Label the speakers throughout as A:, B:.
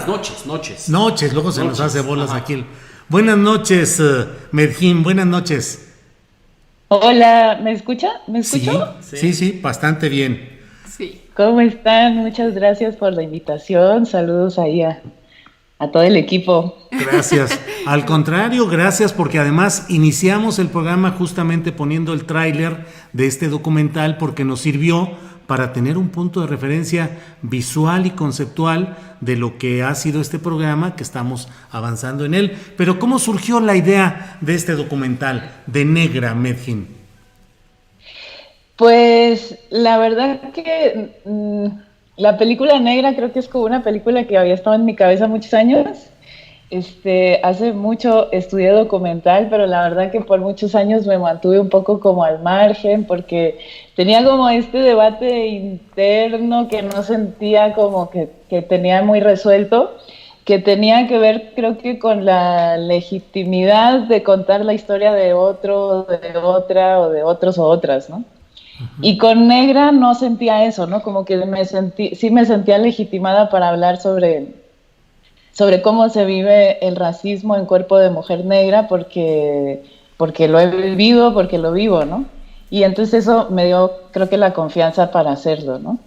A: buenas noches.
B: Noches, luego se nos hace bolas aquí. Buenas noches, Medhin, buenas noches.
C: Hola, ¿me escucha? ¿Me escuchó?
B: Sí, bastante bien.
A: Sí.
C: ¿Cómo están? Muchas gracias por la invitación. Saludos ahí a todo el equipo.
B: Gracias. Al contrario, gracias porque además iniciamos el programa justamente poniendo el tráiler de este documental porque nos sirvió para tener un punto de referencia visual y conceptual de lo que ha sido este programa, que estamos avanzando en él. Pero ¿cómo surgió la idea de este documental de Negra, Medhin?
C: Pues la verdad que la película Negra creo que es como una película que había estado en mi cabeza muchos años. Hace mucho estudié documental, pero la verdad que por muchos años me mantuve un poco como al margen porque tenía como este debate interno que no sentía como que tenía muy resuelto, que tenía que ver creo que con la legitimidad de contar la historia de otro, de otra o de otros o otras, ¿no? Y con Negra no sentía eso, ¿no? Como que sí me sentía legitimada para hablar sobre cómo se vive el racismo en cuerpo de mujer negra porque lo he vivido, porque lo vivo, ¿no? Y entonces eso me dio, creo que la confianza para hacerlo, ¿no?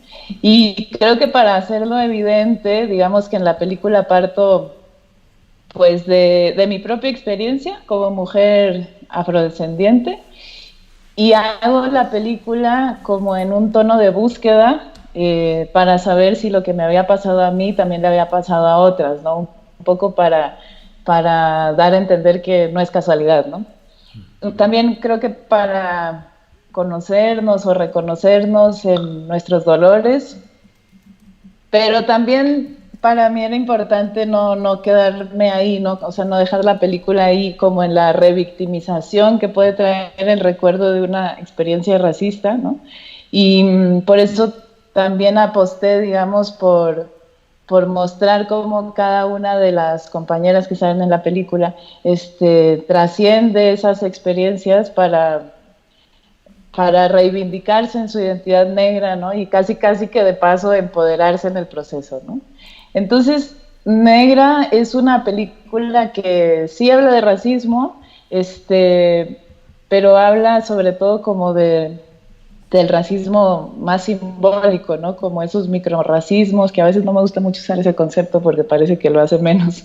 C: Y creo que para hacerlo evidente, digamos que en la película parto pues de mi propia experiencia como mujer afrodescendiente y hago la película como en un tono de búsqueda para saber si lo que me había pasado a mí también le había pasado a otras, ¿no? Un poco para dar a entender que no es casualidad, ¿no? También creo que para conocernos o reconocernos en nuestros dolores, pero también para mí era importante no quedarme ahí, ¿no? O sea, no dejar la película ahí como en la revictimización que puede traer el recuerdo de una experiencia racista, ¿no? Y por eso también aposté, digamos, por mostrar cómo cada una de las compañeras que salen en la película trasciende esas experiencias para reivindicarse en su identidad negra, ¿no? Y casi que de paso empoderarse en el proceso, ¿no? Entonces, Negra es una película que sí habla de racismo, pero habla sobre todo como del racismo más simbólico, ¿no? Como esos microracismos, que a veces no me gusta mucho usar ese concepto porque parece que lo hace menos,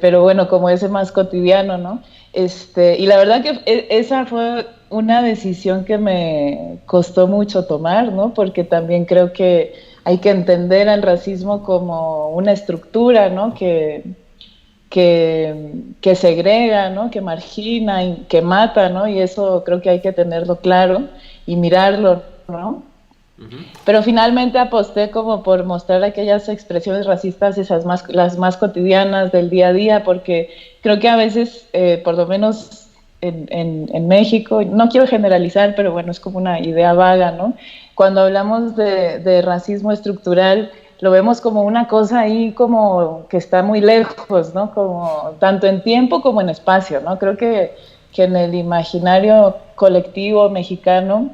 C: pero bueno, como ese más cotidiano, ¿no? Y la verdad que esa fue una decisión que me costó mucho tomar, ¿no? Porque también creo que hay que entender al racismo como una estructura, ¿no? Que segrega, ¿no? Que margina y que mata, ¿no? Y eso creo que hay que tenerlo claro y mirarlo, ¿no? Pero finalmente aposté como por mostrar aquellas expresiones racistas, las más cotidianas del día a día, porque creo que a veces, por lo menos en México, no quiero generalizar, pero bueno, es como una idea vaga, ¿no? Cuando hablamos de racismo estructural, lo vemos como una cosa ahí como que está muy lejos, ¿no? Como tanto en tiempo como en espacio, ¿no? Creo que en el imaginario colectivo mexicano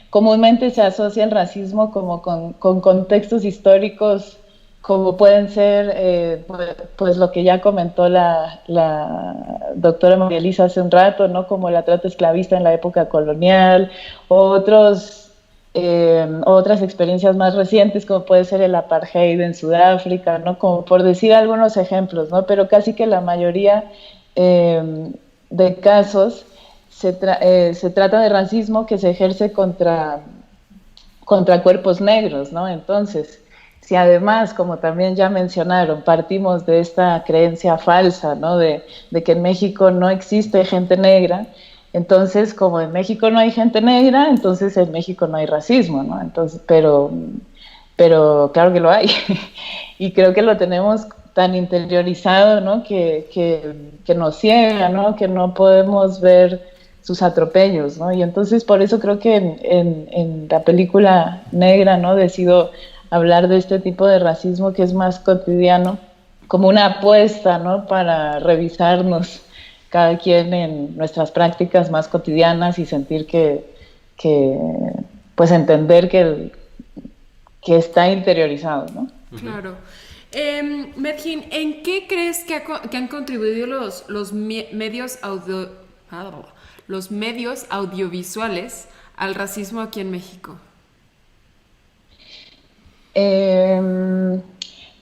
C: comúnmente se asocia el racismo como con contextos históricos como pueden ser pues lo que ya comentó la doctora María Elisa hace un rato, ¿no? Como la trata esclavista en la época colonial, otras experiencias más recientes como puede ser el apartheid en Sudáfrica, ¿no? Como por decir algunos ejemplos, ¿no? Pero casi que la mayoría de casos se trata de racismo que se ejerce contra cuerpos negros, ¿no? Entonces, si además, como también ya mencionaron, partimos de esta creencia falsa, ¿no? De que en México no existe gente negra, entonces, como en México no hay gente negra, entonces en México no hay racismo, ¿no? Entonces, pero claro que lo hay. Y creo que lo tenemos tan interiorizado, ¿no? Que nos ciega, ¿no? Que no podemos ver sus atropellos, ¿no? Y entonces por eso creo que en la película Negra, ¿no? Decido hablar de este tipo de racismo que es más cotidiano, como una apuesta, ¿no? Para revisarnos cada quien en nuestras prácticas más cotidianas y sentir que pues entender que está interiorizado, ¿no?
A: Claro. Medhin, ¿en qué crees que han contribuido los medios los medios audiovisuales al racismo aquí en México?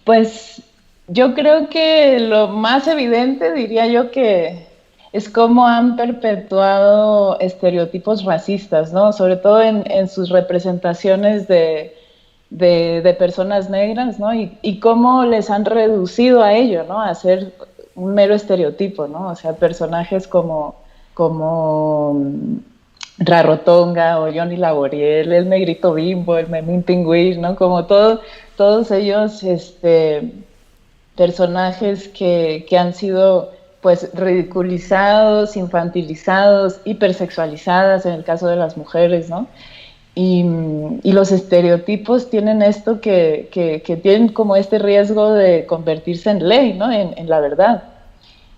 C: Pues yo creo que lo más evidente, diría yo, que es cómo han perpetuado estereotipos racistas, ¿no? Sobre todo en sus representaciones de personas negras, ¿no? Y cómo les han reducido a ello, ¿no? A ser un mero estereotipo, ¿no? O sea, personajes como Rarotonga o Johnny Laboriel, el Negrito Bimbo, el Memín Pingüín, ¿no? Como todos ellos personajes que han sido pues ridiculizados, infantilizados, hipersexualizadas en el caso de las mujeres, ¿no? Y los estereotipos tienen esto que tienen como este riesgo de convertirse en ley, ¿no? En la verdad.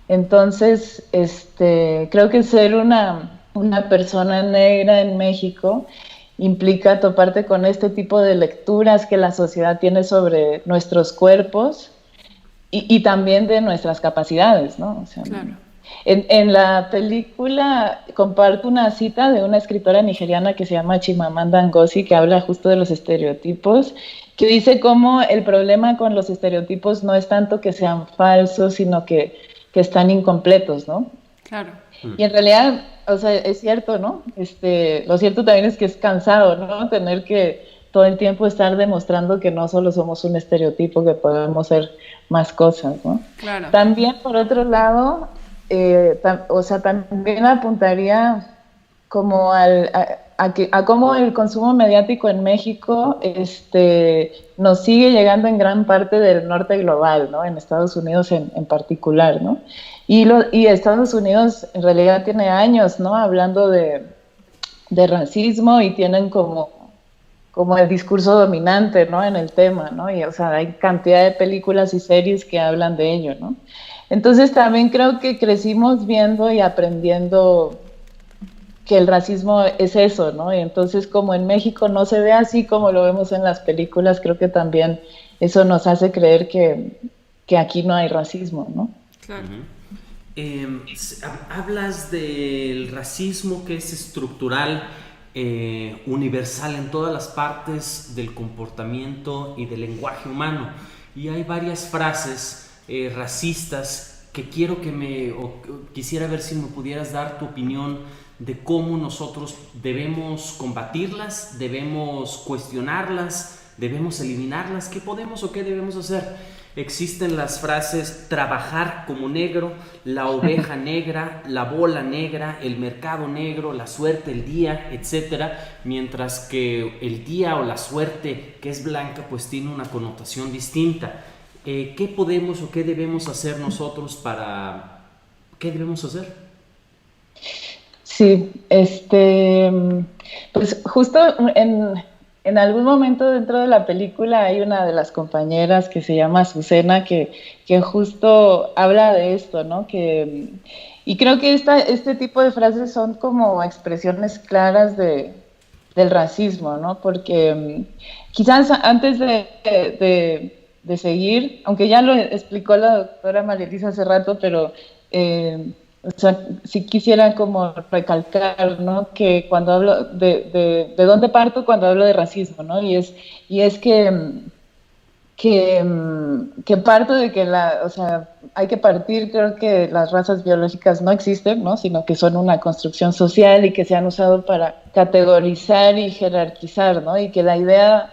C: Entonces, creo que ser una persona negra en México implica toparte con este tipo de lecturas que la sociedad tiene sobre nuestros cuerpos y también de nuestras capacidades, ¿no? O sea,
A: claro.
C: En la película comparto una cita de una escritora nigeriana que se llama Chimamanda Ngozi, que habla justo de los estereotipos, que dice cómo el problema con los estereotipos no es tanto que sean falsos, sino que están incompletos, ¿no?
A: Claro.
C: Y en realidad, o sea, es cierto, ¿no? Lo cierto también es que es cansado, ¿no? Tener que todo el tiempo estar demostrando que no solo somos un estereotipo, que podemos ser más cosas, ¿no?
A: Claro.
C: También, por otro lado, también apuntaría como a cómo el consumo mediático en México nos sigue llegando en gran parte del norte global, ¿no? En Estados Unidos en particular, ¿no? Y Estados Unidos en realidad tiene años, ¿no? Hablando de racismo y tienen como el discurso dominante, ¿no? En el tema, ¿no? Y, o sea, hay cantidad de películas y series que hablan de ello, ¿no? Entonces también creo que crecimos viendo y aprendiendo que el racismo es eso, ¿no? Y entonces como en México no se ve así como lo vemos en las películas, creo que también eso nos hace creer que aquí no hay racismo, ¿no?
A: Claro.
D: Hablas del racismo que es estructural, universal en todas las partes del comportamiento y del lenguaje humano. Y hay varias frases racistas que quisiera ver si me pudieras dar tu opinión de cómo nosotros debemos combatirlas, debemos cuestionarlas, debemos eliminarlas, qué podemos o qué debemos hacer. Existen las frases trabajar como negro, la oveja negra, la bola negra, el mercado negro, la suerte, el día, etcétera, mientras que el día o la suerte que es blanca pues tiene una connotación distinta. ¿Qué podemos o qué debemos hacer nosotros ¿Qué debemos hacer?
C: Sí, pues justo en algún momento dentro de la película hay una de las compañeras que se llama Azucena que justo habla de esto, ¿no? Y creo que este tipo de frases son como expresiones claras del racismo, ¿no? Porque quizás antes de seguir, aunque ya lo explicó la doctora María Elisa hace rato, pero o sea, sí quisiera como recalcar, ¿no? Que cuando hablo de dónde parto cuando hablo de racismo, ¿no? Y es que parto de que o sea, hay que partir, creo que las razas biológicas no existen, ¿no? Sino que son una construcción social y que se han usado para categorizar y jerarquizar, ¿no? Y que la idea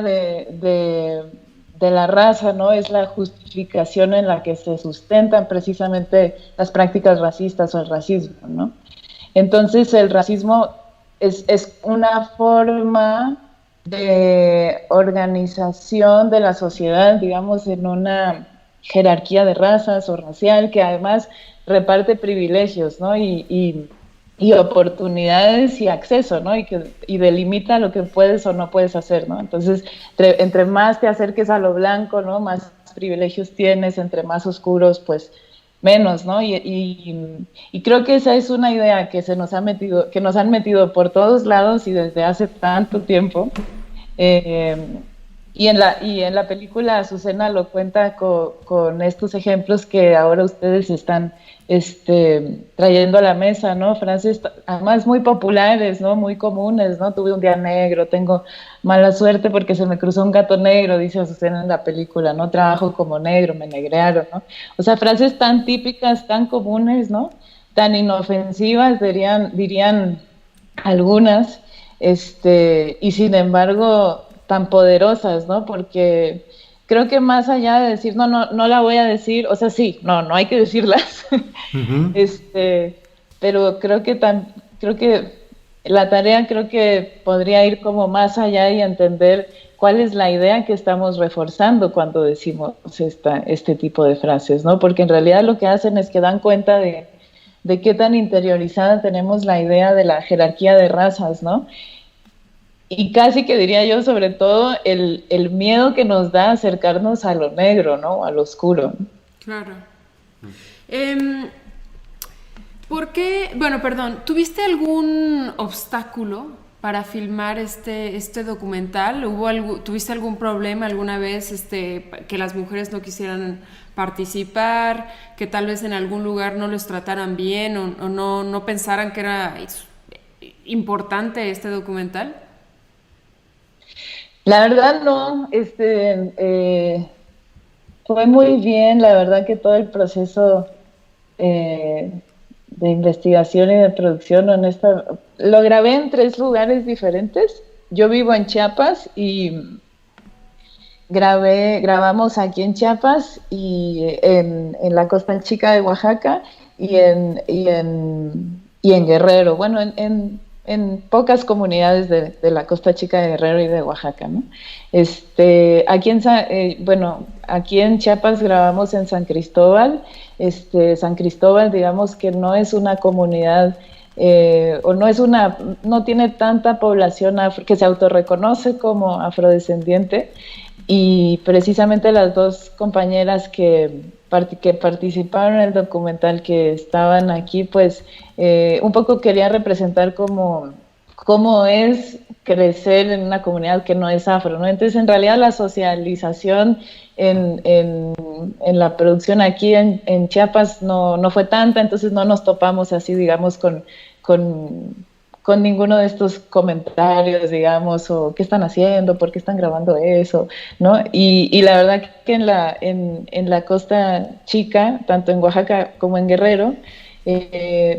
C: de la raza, ¿no? Es la justificación en la que se sustentan precisamente las prácticas racistas o el racismo, ¿no? Entonces el racismo es una forma de organización de la sociedad, digamos, en una jerarquía de razas o racial que además reparte privilegios, ¿no? Y oportunidades y acceso, ¿no? Y delimita lo que puedes o no puedes hacer, ¿no? Entonces, entre más te acerques a lo blanco, ¿no? Más privilegios tienes, entre más oscuros, pues menos, ¿no? Y creo que esa es una idea que que nos han metido por todos lados y desde hace tanto tiempo, Y en la película Azucena lo cuenta con estos ejemplos que ahora ustedes están trayendo a la mesa, ¿no? Frases además muy populares, ¿no? Muy comunes, ¿no? Tuve un día negro, tengo mala suerte porque se me cruzó un gato negro, dice Azucena en la película, ¿no? Trabajo como negro, me negrearon, ¿no? O sea, frases tan típicas, tan comunes, ¿no? Tan inofensivas, dirían algunas, y sin embargo tan poderosas, ¿no? Porque creo que más allá de decir, no la voy a decir, o sea, sí, no hay que decirlas,
B: Ujú.
C: pero creo que la tarea creo que podría ir como más allá y entender cuál es la idea que estamos reforzando cuando decimos este tipo de frases, ¿no? Porque en realidad lo que hacen es que dan cuenta de qué tan interiorizada tenemos la idea de la jerarquía de razas, ¿no? Y casi que diría yo, sobre todo, el miedo que nos da acercarnos a lo negro, ¿no? A lo oscuro.
A: Claro. ¿Por qué? Bueno, perdón, ¿tuviste algún obstáculo para filmar este documental? ¿Tuviste algún problema alguna vez que las mujeres no quisieran participar, que tal vez en algún lugar no los trataran bien o no pensaran que era importante este documental?
C: La verdad no, fue muy bien, la verdad que todo el proceso eh, de investigación y de producción lo grabé en 3 lugares diferentes. Yo vivo en Chiapas y grabamos aquí en Chiapas y en la Costa Chica de Oaxaca y en Guerrero. Bueno, en pocas comunidades de la Costa Chica de Guerrero y de Oaxaca, ¿no? Aquí en Chiapas grabamos en San Cristóbal. San Cristóbal, digamos que no es una comunidad o no tiene tanta población que se autorreconoce como afrodescendiente, y precisamente las 2 compañeras que participaron en el documental que estaban aquí, pues un poco quería representar cómo es crecer en una comunidad que no es afro, ¿no? Entonces, en realidad, la socialización en la producción aquí en Chiapas no fue tanta, entonces no nos topamos así, digamos, con ninguno de estos comentarios, digamos, o qué están haciendo, por qué están grabando eso, ¿no? Y la verdad que en la Costa Chica, tanto en Oaxaca como en Guerrero,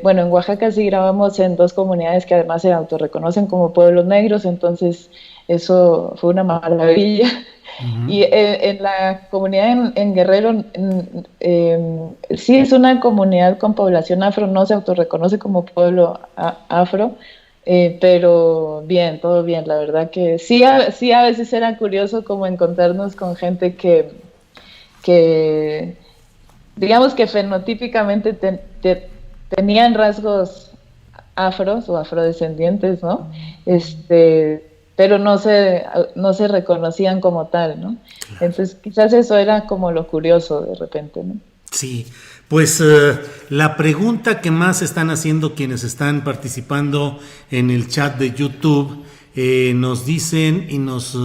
C: bueno, en Oaxaca sí grabamos en 2 comunidades que además se autorreconocen como pueblos negros, entonces eso fue una maravilla.
B: Ujú.
C: Y en la comunidad en Guerrero, sí es una comunidad con población afro, no se autorreconoce como pueblo afro, pero bien, todo bien. La verdad que sí a veces era curioso como encontrarnos con gente que digamos que fenotípicamente tenían rasgos afros o afrodescendientes, ¿no? Pero no se reconocían como tal, ¿no? Entonces quizás eso era como lo curioso de repente, ¿no?
B: Sí, pues la pregunta que más están haciendo quienes están participando en el chat de YouTube, nos dicen y nos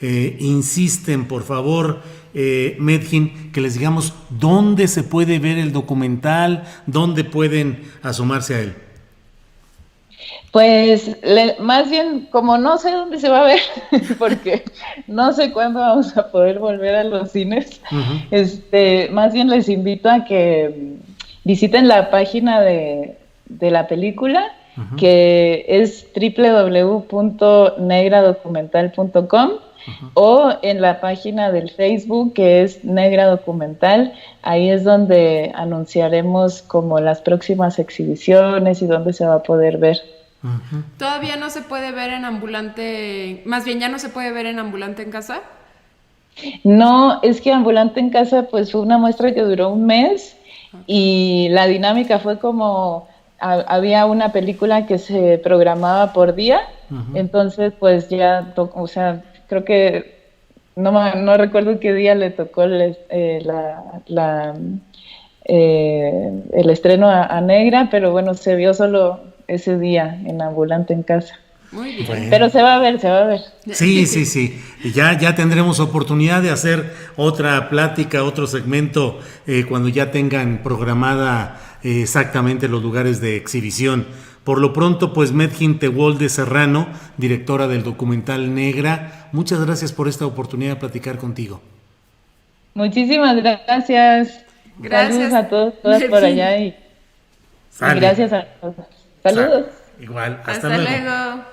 B: insisten, por favor, Medhin, que les digamos dónde se puede ver el documental, dónde pueden asomarse a él.
C: Pues más bien, como no sé dónde se va a ver, porque no sé cuándo vamos a poder volver a los cines,
B: Uh-huh.
C: más bien les invito a que visiten la página de la película,
B: Uh-huh.
C: que es www.negradocumental.com, o en la página del Facebook, que es Negra Documental. Ahí es donde anunciaremos como las próximas exhibiciones y dónde se va a poder ver.
B: Uh-huh.
A: ¿Todavía no se puede ver en ambulante, más bien ya no se puede ver en ambulante en casa?
C: No, es que Ambulante en Casa pues fue una muestra que duró un mes, y la dinámica fue como había una película que se programaba por día.
B: Uh-huh.
C: Entonces pues ya, o sea, creo que no recuerdo qué día le tocó el estreno a Negra, pero bueno, se vio solo ese día en Ambulante en Casa.
A: Muy bien.
B: Bueno.
C: Pero se va a ver, se va a ver.
B: Sí, sí, sí. Y ya tendremos oportunidad de hacer otra plática, otro segmento, cuando ya tengan programada exactamente los lugares de exhibición. Por lo pronto, pues Medjin Tewolde Serrano, directora del documental Negra, muchas gracias por esta oportunidad de platicar contigo.
C: Muchísimas gracias.
A: Gracias.
C: Saludos a todos, todas por allá y
B: Sale.
C: gracias a todos. Saludos.
B: Igual, hasta
A: Hasta
B: luego.
A: luego.